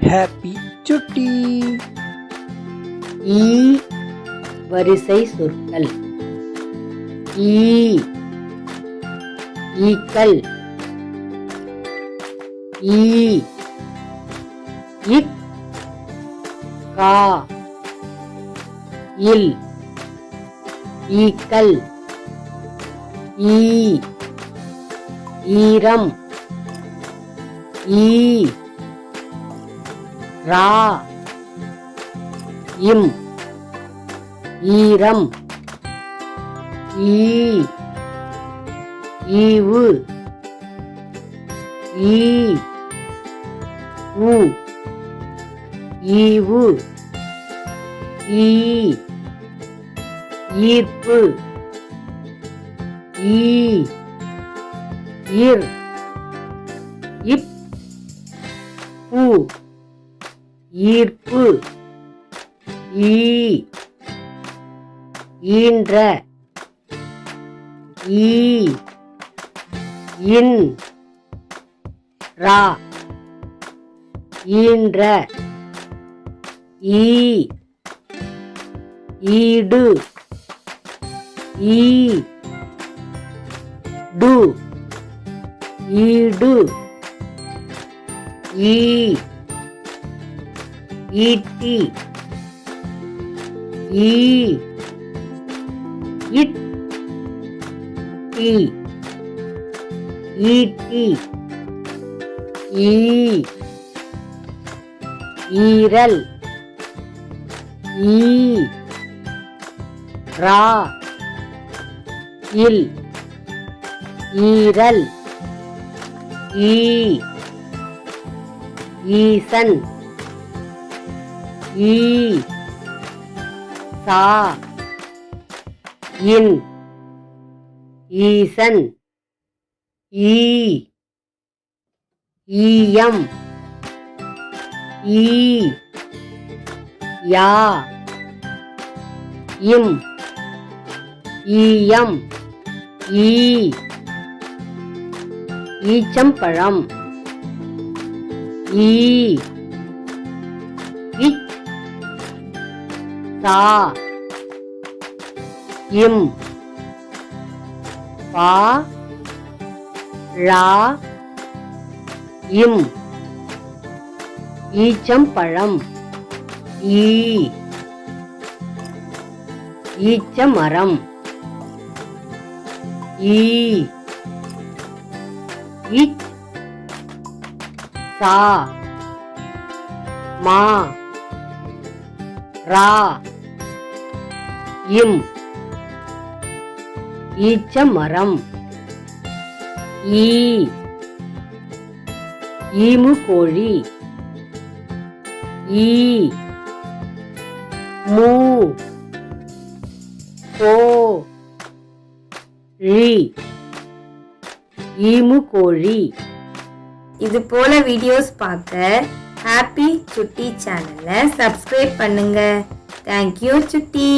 Happy சுட்டி. ஈ வரிசை சொற்கள். ஈ ஈக்கள். ஈ இக் கா இல் ஈக்கள். ஈ ஈரம். ஈ ரா இம் ஈரம். ஈ ஈவு. ஈ உ ஈவு. ஈ ஈர்ப்பு. ஈ இர் இப் பூ ஈர்ப்பு. ஈ ஈன்ற. ஈ இன் ரா ஈன்ற. ஈ ஈடு. ஈ டு ஈடு. ஈ ஈட்டி. ஈ இட் டி ஈட்டி. ஈ ஈரல். ஈ ரா இல் ஈரல். ஈ ஈசன். ஈ சா இன் ஈசன். ஈ ஈயம். ஈ யா இம் ஈயம். ஈ ஈச்சம்பழம். ஈ இச் சா இம் பா ரா இம் ஈச்சம்பழம். ஈ ஈச்சமரம். ஈ இச் சா மா ரா இம் ஈச்சமரம். ஈ ஈமு கோழி. ஈ மூ கோ ழி ஈமு கோழி. இது போல வீடியோஸ் பார்க்க ஹாப்பி சுட்டி சேனலை சப்ஸ்கிரைப் பண்ணுங்க. தேங்க்யூ சுட்டி.